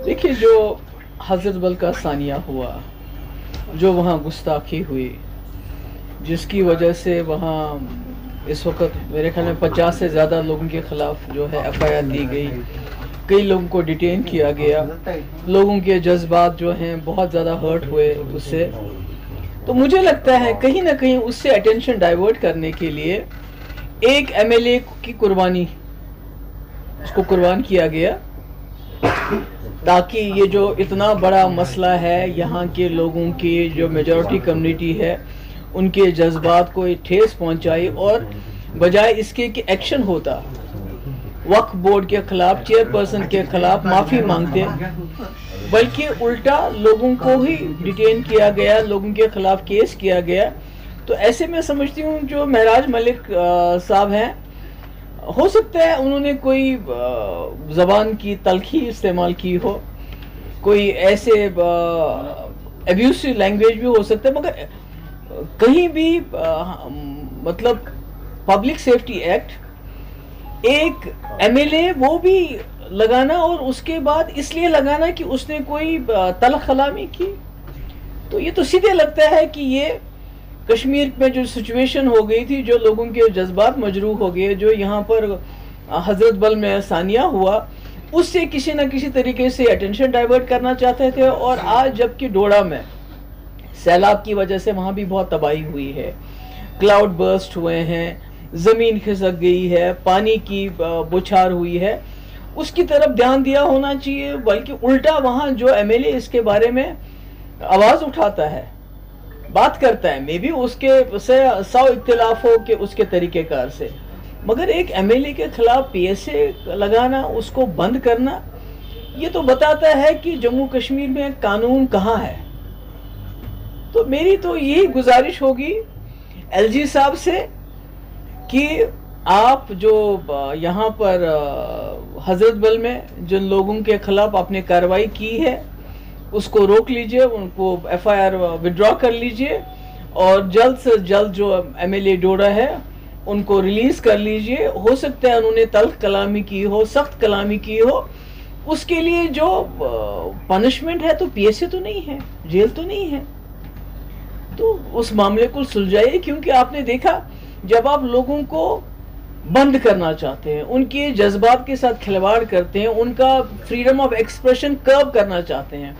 دیکھیے جو حضرت بل کا ثانیہ ہوا، جو وہاں گستاخی ہوئی، جس کی وجہ سے وہاں اس وقت میرے خیال میں 50 سے زیادہ لوگوں کے خلاف جو ہے ایف آئی آر دی گئی، کئی لوگوں کو ڈیٹین کیا گیا، لوگوں کے جذبات جو ہیں بہت زیادہ ہرٹ ہوئے اس سے. تو مجھے لگتا ہے کہیں نہ کہیں اس سے اٹینشن ڈائیورٹ کرنے کے لیے ایک ایم ایل اے کی قربانی، اس کو قربان کیا گیا تاکہ یہ جو اتنا بڑا مسئلہ ہے، یہاں کے لوگوں کی جو میجورٹی کمیونٹی ہے ان کے جذبات کو ٹھیس پہنچائی، اور بجائے اس کے کہ ایکشن ہوتا وقف بورڈ کے خلاف، چیئر پرسن کے خلاف معافی مانگتے، بلکہ الٹا لوگوں کو ہی ڈیٹین کیا گیا، لوگوں کے خلاف کیس کیا گیا. تو ایسے میں سمجھتی ہوں جو معراج ملک صاحب ہیں، ہو سکتا ہے انہوں نے کوئی زبان کی تلخی استعمال کی ہو، کوئی ایسے ایبیوسو لینگویج بھی ہو سکتا ہے، مگر کہیں بھی مطلب پبلک سیفٹی ایکٹ ایک ایم ایل اے وہ بھی لگانا، اور اس کے بعد اس لیے لگانا کہ اس نے کوئی تلخ کلامی کی، تو یہ تو سیدھے لگتا ہے کہ یہ کشمیر میں جو سچویشن ہو گئی تھی، جو لوگوں کے جذبات مجروح ہو گئے، جو یہاں پر حضرت بل میں ثانیہ ہوا، اس سے کسی نہ کسی طریقے سے اٹینشن ڈائیورٹ کرنا چاہتے تھے. اور آج جبکہ ڈوڑا میں سیلاب کی وجہ سے وہاں بھی بہت تباہی ہوئی ہے، کلاؤڈ برسٹ ہوئے ہیں، زمین کھسک گئی ہے، پانی کی بوچھار ہوئی ہے، اس کی طرف دھیان دیا ہونا چاہیے، بلکہ الٹا وہاں جو ایم ایل اے اس کے بارے میں آواز اٹھاتا ہے، بات کرتا ہے، میں بھی اس کے سے 100 اختلاف ہو کہ اس کے طریقہ کار سے، مگر ایک ایم ایل اے کے خلاف پی ایس اے لگانا، اس کو بند کرنا، یہ تو بتاتا ہے کہ جموں کشمیر میں قانون کہاں ہے. تو میری تو یہی گزارش ہوگی ایل جی صاحب سے کہ آپ جو یہاں پر حضرت بل میں جن لوگوں کے خلاف آپ نے کارروائی کی ہے اس کو روک لیجئے، ان کو ایف آئی آر وڈرا کر لیجئے، اور جلد سے جلد جو ایم ایل اے ڈوڑا ہے ان کو ریلیز کر لیجئے. ہو سکتا ہے انہوں نے تلخ کلامی کی ہو، سخت کلامی کی ہو، اس کے لیے جو پنشمنٹ ہے تو پی ایس اے تو نہیں ہے، جیل تو نہیں ہے، تو اس معاملے کو سلجھائیے. کیونکہ آپ نے دیکھا جب آپ لوگوں کو بند کرنا چاہتے ہیں، ان کے جذبات کے ساتھ کھلواڑ کرتے ہیں، ان کا فریڈم آف ایکسپریشن کرب کرنا چاہتے ہیں،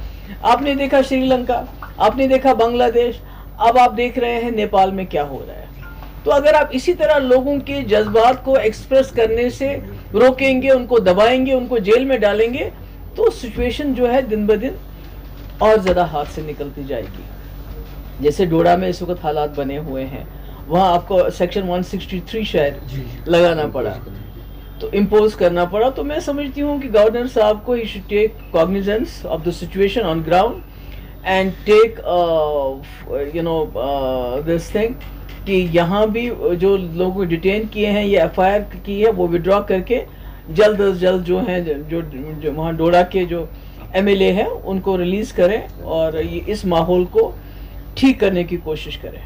آپ نے دیکھا شری لنکا، آپ نے دیکھا بنگلہ دیش، اب آپ دیکھ رہے ہیں نیپال میں کیا ہو رہا ہے. تو اگر آپ اسی طرح لوگوں کے جذبات کو ایکسپریس کرنے سے روکیں گے، ان کو دبائیں گے، ان کو جیل میں ڈالیں گے، تو سچویشن جو ہے دن بدن اور زیادہ ہاتھ سے نکلتی جائے گی. جیسے ڈوڑا میں اس وقت حالات بنے ہوئے ہیں، وہاں آپ کو سیکشن 163 شاید لگانا پڑا، تو امپوز کرنا پڑا. تو میں سمجھتی ہوں کہ گورنر صاحب کو he should take کوگنیزنس of the situation on ground and take this thing کہ یہاں بھی جو لوگوں ڈیٹین کیے ہیں، یہ ایف آئی آر کی ہے، وہ وڈرا کر کے جلد از جلد جو ہیں جو وہاں ڈوڑا کے جو ایم ایل اے ہیں ان کو ریلیز کریں، اور یہ اس ماحول کو ٹھیک کرنے کی کوشش کریں.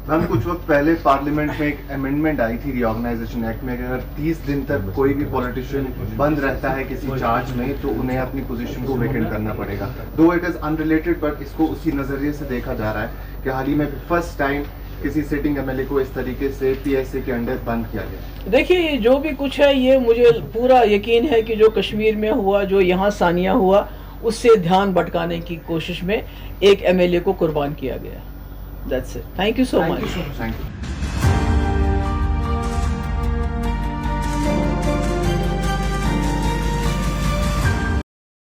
میم کچھ وقت پہلے پارلیمنٹ میں ایک امینڈمنٹ آئی تھی ری آرگنائزیشن ایکٹ میں کہ اگر 30 دن تک کوئی بھی پولیٹیشین بند رہتا ہے کسی چارج میں تو انہیں اپنی پوزیشن کو ویکینٹ کرنا پڑے گا. دو it is in related but اس کو اسی نظریے سے دیکھا جا رہا ہے کہ حال ہی میں فرسٹ ٹائم کسی سٹنگ ایم ایل اے کو اس طریقے سے پی ایس اے کے انڈر بند کیا گیا. دیکھیے جو بھی کچھ ہے یہ مجھے پورا یقین ہے کہ جو کشمیر میں ہوا، جو یہاں ثانیہ ہوا، اس سے دھیان بھٹکانے کی کوشش میں ایک ایم ایل اے کو قربان کیا گیا. That's it. Thank you so much. Thank you.